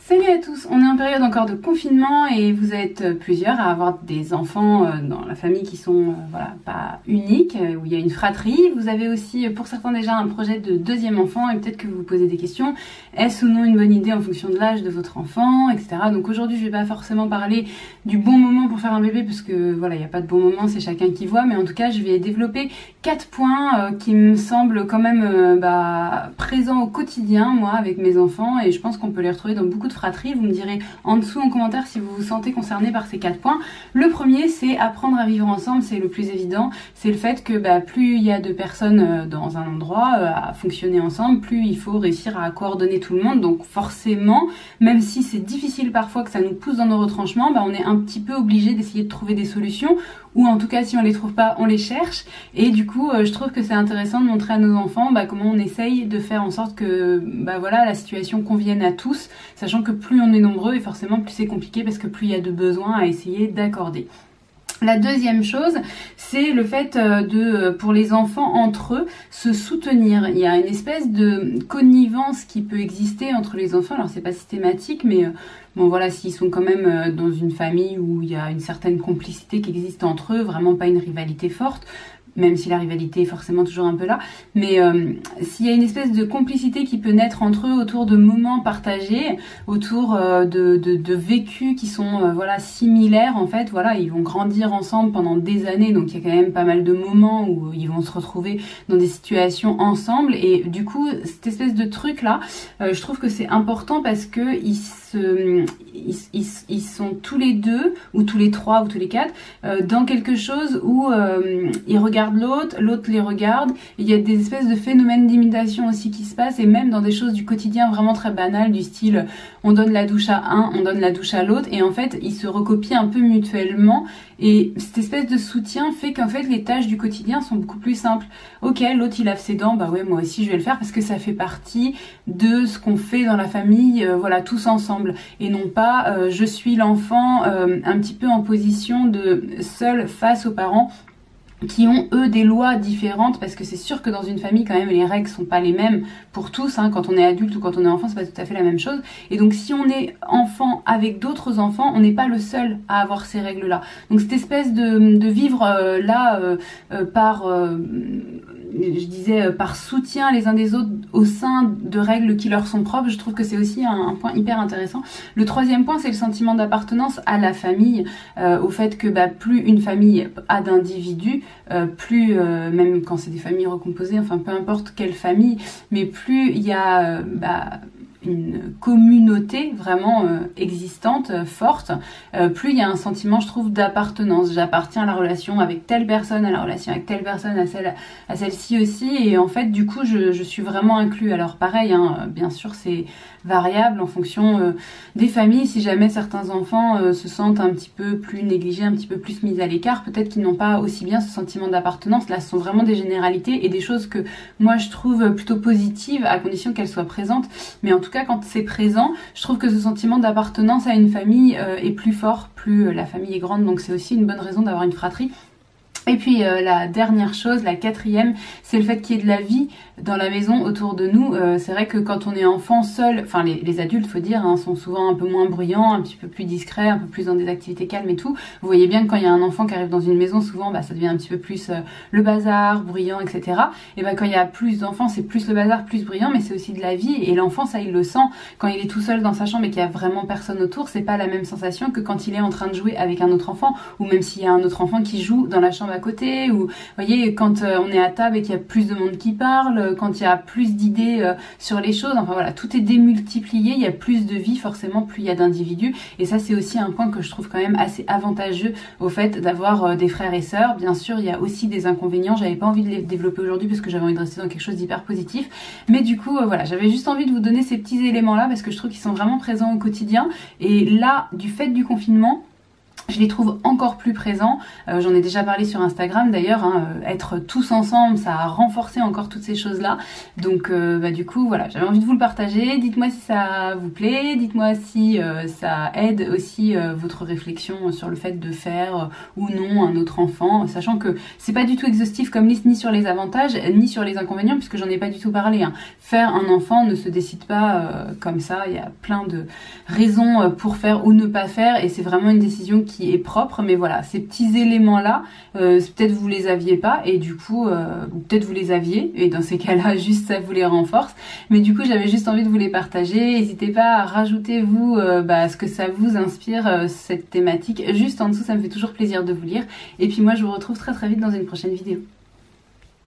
Salut à tous, on est en période encore de confinement et vous êtes plusieurs à avoir des enfants dans la famille qui sont voilà, pas uniques, où il y a une fratrie. Vous avez aussi pour certains déjà un projet de deuxième enfant et peut-être que vous vous posez des questions. Est-ce ou non une bonne idée en fonction de l'âge de votre enfant, etc. Donc aujourd'hui je vais pas forcément parler du bon moment pour faire un bébé parce que voilà, il n'y a pas de bon moment, c'est chacun qui voit. Mais en tout cas je vais développer 4 points qui me semblent quand même présents au quotidien moi avec mes enfants et je pense qu'on peut les retrouver dans beaucoup de fratrie. Vous me direz en dessous en commentaire si vous vous sentez concerné par ces 4 points. Le premier, c'est apprendre à vivre ensemble, c'est le plus évident. C'est le fait que plus il y a de personnes dans un endroit à fonctionner ensemble, plus il faut réussir à coordonner tout le monde. Donc forcément, même si c'est difficile parfois que ça nous pousse dans nos retranchements, on est un petit peu obligé d'essayer de trouver des solutions. Ou en tout cas, si on les trouve pas, on les cherche. Et du coup, je trouve que c'est intéressant de montrer à nos enfants comment on essaye de faire en sorte que voilà, la situation convienne à tous, sachant que plus on est nombreux et forcément plus c'est compliqué parce que plus il y a de besoins à essayer d'accorder. La deuxième chose, c'est le fait pour les enfants entre eux, se soutenir. Il y a une espèce de connivence qui peut exister entre les enfants. Alors c'est pas systématique, mais bon voilà, s'ils sont quand même dans une famille où il y a une certaine complicité qui existe entre eux, vraiment pas une rivalité forte, même si la rivalité est forcément toujours un peu là, mais s'il y a une espèce de complicité qui peut naître entre eux autour de moments partagés, autour de vécus qui sont voilà similaires en fait, voilà, ils vont grandir ensemble pendant des années, donc il y a quand même pas mal de moments où ils vont se retrouver dans des situations ensemble, et du coup cette espèce de truc là, je trouve que c'est important parce que ils sont tous les deux, ou tous les trois, ou tous les quatre, dans quelque chose où ils regardent l'autre les regarde. Il y a des espèces de phénomènes d'imitation aussi qui se passent, et même dans des choses du quotidien vraiment très banales, du style on donne la douche à un, on donne la douche à l'autre, et en fait ils se recopient un peu mutuellement, et cette espèce de soutien fait qu'en fait les tâches du quotidien sont beaucoup plus simples. Ok, l'autre il lave ses dents, ouais moi aussi je vais le faire parce que ça fait partie de ce qu'on fait dans la famille, voilà, tous ensemble, et non pas je suis l'enfant un petit peu en position de seul face aux parents qui ont eux des lois différentes, parce que c'est sûr que dans une famille quand même les règles sont pas les mêmes pour tous, quand on est adulte ou quand on est enfant c'est pas tout à fait la même chose, et donc si on est enfant avec d'autres enfants, on n'est pas le seul à avoir ces règles là. Donc cette espèce de vivre par je disais par soutien les uns des autres au sein de règles qui leur sont propres, je trouve que c'est aussi un point hyper intéressant. Le troisième point, c'est le sentiment d'appartenance à la famille, au fait que plus une famille a d'individus, plus même quand c'est des familles recomposées, enfin peu importe quelle famille, mais plus il y a une communauté vraiment existante, forte, plus il y a un sentiment, je trouve, d'appartenance. J'appartiens à la relation avec telle personne, à la relation avec telle personne, à celle-ci aussi, et en fait du coup je suis vraiment inclus. Alors pareil, bien sûr c'est variable en fonction des familles. Si jamais certains enfants se sentent un petit peu plus négligés, un petit peu plus mis à l'écart, peut-être qu'ils n'ont pas aussi bien ce sentiment d'appartenance. Là ce sont vraiment des généralités et des choses que moi je trouve plutôt positives à condition qu'elles soient présentes, mais en tout cas quand c'est présent, je trouve que ce sentiment d'appartenance à une famille est plus fort, plus la famille est grande, donc c'est aussi une bonne raison d'avoir une fratrie. Et puis la dernière chose, la quatrième, c'est le fait qu'il y ait de la vie dans la maison autour de nous. C'est vrai que quand on est enfant seul, enfin les adultes faut dire, sont souvent un peu moins bruyants, un petit peu plus discrets, un peu plus dans des activités calmes et tout. Vous voyez bien que quand il y a un enfant qui arrive dans une maison, souvent ça devient un petit peu plus le bazar, bruyant, etc. Et quand il y a plus d'enfants, c'est plus le bazar, plus bruyant, mais c'est aussi de la vie, et l'enfant ça il le sent quand il est tout seul dans sa chambre et qu'il y a vraiment personne autour. C'est pas la même sensation que quand il est en train de jouer avec un autre enfant, ou même s'il y a un autre enfant qui joue dans la chambre à côté, ou vous voyez quand on est à table et qu'il y a plus de monde qui parle, quand il y a plus d'idées sur les choses, enfin voilà, tout est démultiplié, il y a plus de vie forcément, plus il y a d'individus, et ça c'est aussi un point que je trouve quand même assez avantageux au fait d'avoir des frères et sœurs. Bien sûr il y a aussi des inconvénients, j'avais pas envie de les développer aujourd'hui parce que j'avais envie de rester dans quelque chose d'hyper positif, mais du coup voilà, j'avais juste envie de vous donner ces petits éléments là parce que je trouve qu'ils sont vraiment présents au quotidien, et là du fait du confinement, je les trouve encore plus présents. J'en ai déjà parlé sur Instagram d'ailleurs, hein, être tous ensemble, ça a renforcé encore toutes ces choses-là. Donc du coup, voilà, j'avais envie de vous le partager. Dites-moi si ça vous plaît, dites-moi si ça aide aussi votre réflexion sur le fait de faire ou non un autre enfant, sachant que c'est pas du tout exhaustif comme liste, ni sur les avantages, ni sur les inconvénients, puisque j'en ai pas du tout parlé. Hein. Faire un enfant ne se décide pas comme ça, il y a plein de raisons pour faire ou ne pas faire, et c'est vraiment une décision qui est propre, mais voilà, ces petits éléments-là, peut-être vous les aviez pas, et du coup, ou peut-être vous les aviez, et dans ces cas-là, juste ça vous les renforce, mais du coup, j'avais juste envie de vous les partager. N'hésitez pas à rajouter, vous, ce que ça vous inspire, cette thématique, juste en dessous, ça me fait toujours plaisir de vous lire, et puis moi, je vous retrouve très très vite dans une prochaine vidéo.